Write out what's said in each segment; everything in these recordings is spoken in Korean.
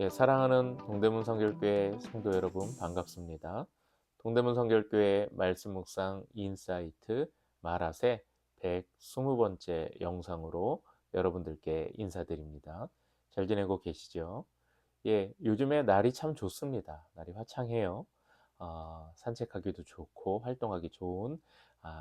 예, 사랑하는 동대문 성결교회 성도 여러분 반갑습니다. 동대문 성결교회 말씀 묵상 인사이트 말하세 120번째 영상으로 여러분들께 인사드립니다. 잘 지내고 계시죠? 예, 요즘에 날이 참 좋습니다. 날이 화창해요. 산책하기도 좋고 활동하기 좋은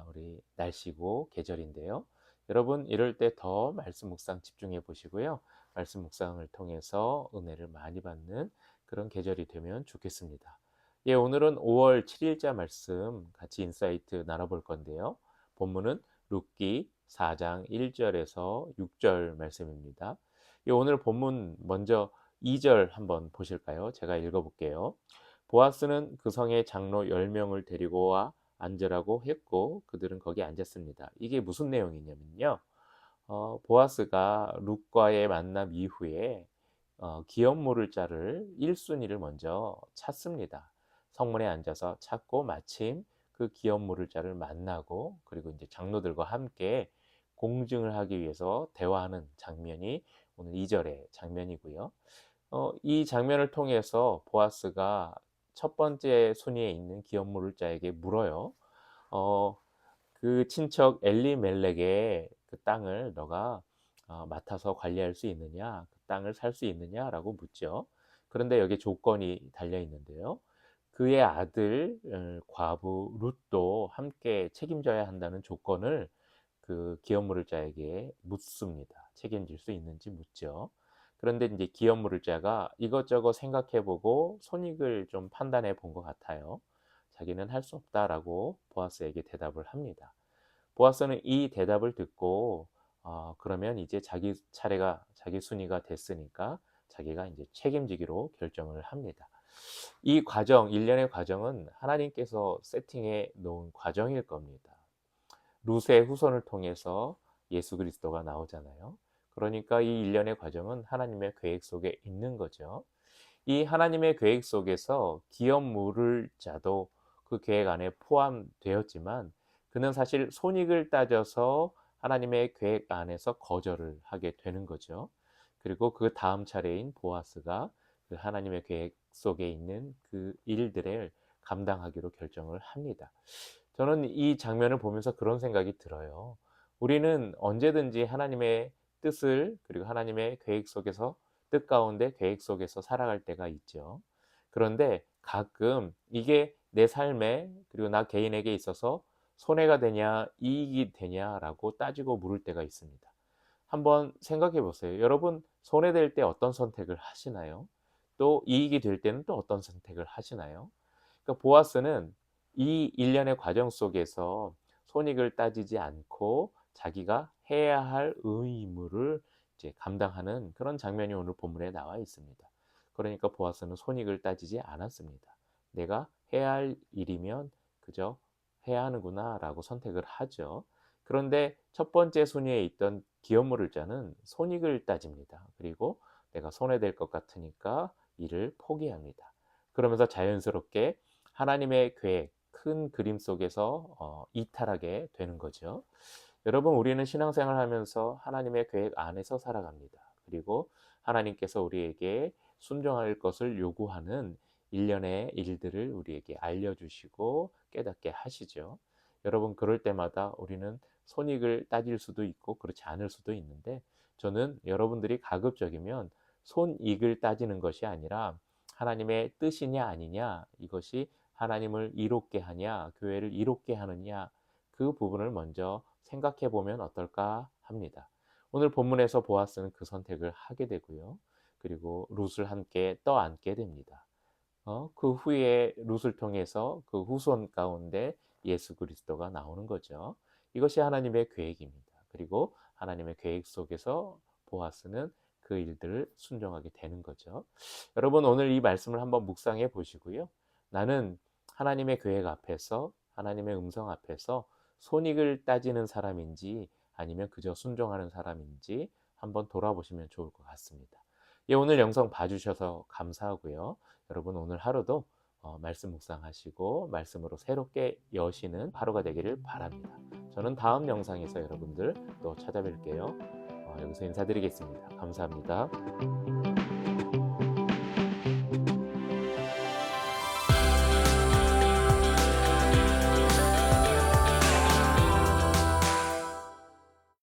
우리 날씨고 계절인데요. 여러분 이럴 때 더 말씀 묵상 집중해 보시고요. 말씀 묵상을 통해서 은혜를 많이 받는 그런 계절이 되면 좋겠습니다. 예, 오늘은 5월 7일자 말씀 같이 인사이트 나눠볼 건데요. 본문은 룻기 4장 1절에서 6절 말씀입니다. 예, 오늘 본문 먼저 2절 한번 보실까요? 제가 읽어볼게요. 보아스는 그 성의 장로 10명을 데리고 와 앉으라고 했고 그들은 거기 앉았습니다. 이게 무슨 내용이냐면요. 보아스가 룻과의 만남 이후에 기업 모를 자를 1순위를 먼저 찾습니다. 성문에 앉아서 찾고 마침 그 기업 모를 자를 만나고 그리고 이제 장로들과 함께 공증을 하기 위해서 대화하는 장면이 오늘 2절의 장면이고요. 이 장면을 통해서 보아스가 첫 번째 순위에 있는 기업 모를 자에게 물어요. 어, 그 친척 엘리멜렉의 그 땅을 너가 맡아서 관리할 수 있느냐, 그 땅을 살 수 있느냐라고 묻죠. 그런데 여기에 조건이 달려 있는데요. 그의 아들 과부 룻도 함께 책임져야 한다는 조건을 그 기업 물을 자에게 묻습니다. 책임질 수 있는지 묻죠. 그런데 이제 기업 물을 자가 이것저것 생각해보고 손익을 좀 판단해 본 것 같아요. 자기는 할 수 없다라고 보아스에게 대답을 합니다. 보아스는 이 대답을 듣고 그러면 이제 자기 순위가 됐으니까 자기가 이제 책임지기로 결정을 합니다. 이 과정, 일련의 과정은 하나님께서 세팅해 놓은 과정일 겁니다. 룻의 후손을 통해서 예수 그리스도가 나오잖아요. 그러니까 이 일련의 과정은 하나님의 계획 속에 있는 거죠. 이 하나님의 계획 속에서 기업 물을 자도 그 계획 안에 포함되었지만 그는 사실 손익을 따져서 하나님의 계획 안에서 거절을 하게 되는 거죠. 그리고 그 다음 차례인 보아스가 그 하나님의 계획 속에 있는 그 일들을 감당하기로 결정을 합니다. 저는 이 장면을 보면서 그런 생각이 들어요. 우리는 언제든지 하나님의 뜻을 그리고 하나님의 계획 속에서 뜻 가운데 계획 속에서 살아갈 때가 있죠. 그런데 가끔 이게 내 삶에 그리고 나 개인에게 있어서 손해가 되냐 이익이 되냐라고 따지고 물을 때가 있습니다. 한번 생각해 보세요. 여러분 손해될 때 어떤 선택을 하시나요? 또 이익이 될 때는 또 어떤 선택을 하시나요? 그러니까 보아스는 이 일련의 과정 속에서 손익을 따지지 않고 자기가 해야 할 의무를 이제 감당하는 그런 장면이 오늘 본문에 나와 있습니다. 그러니까 보아스는 손익을 따지지 않았습니다. 내가 해야 할 일이면 그저 해야 하는구나라고 선택을 하죠. 그런데 첫 번째 순위에 있던 기업 물을 자는 손익을 따집니다. 그리고 내가 손해될 것 같으니까 이를 포기합니다. 그러면서 자연스럽게 하나님의 계획, 큰 그림 속에서 이탈하게 되는 거죠. 여러분, 우리는 신앙생활 하면서 하나님의 계획 안에서 살아갑니다. 그리고 하나님께서 우리에게 순종할 것을 요구하는 일련의 일들을 우리에게 알려주시고 깨닫게 하시죠. 여러분, 그럴 때마다 우리는 손익을 따질 수도 있고 그렇지 않을 수도 있는데 저는 여러분들이 가급적이면 손익을 따지는 것이 아니라 하나님의 뜻이냐 아니냐 이것이 하나님을 이롭게 하냐 교회를 이롭게 하느냐 그 부분을 먼저 생각해 보면 어떨까 합니다. 오늘 본문에서 보아스는 그 선택을 하게 되고요. 그리고 룻을 함께 떠안게 됩니다. 그 후에 룻을 통해서 그 후손 가운데 예수 그리스도가 나오는 거죠. 이것이 하나님의 계획입니다. 그리고 하나님의 계획 속에서 보아스는 그 일들을 순종하게 되는 거죠. 여러분 오늘 이 말씀을 한번 묵상해 보시고요. 나는 하나님의 계획 앞에서 하나님의 음성 앞에서 손익을 따지는 사람인지 아니면 그저 순종하는 사람인지 한번 돌아보시면 좋을 것 같습니다. 예, 오늘 영상 봐주셔서 감사하고요. 여러분 오늘 하루도 말씀 묵상하시고 말씀으로 새롭게 여시는 하루가 되기를 바랍니다. 저는 다음 영상에서 여러분들 또 찾아뵐게요. 여기서 인사드리겠습니다. 감사합니다.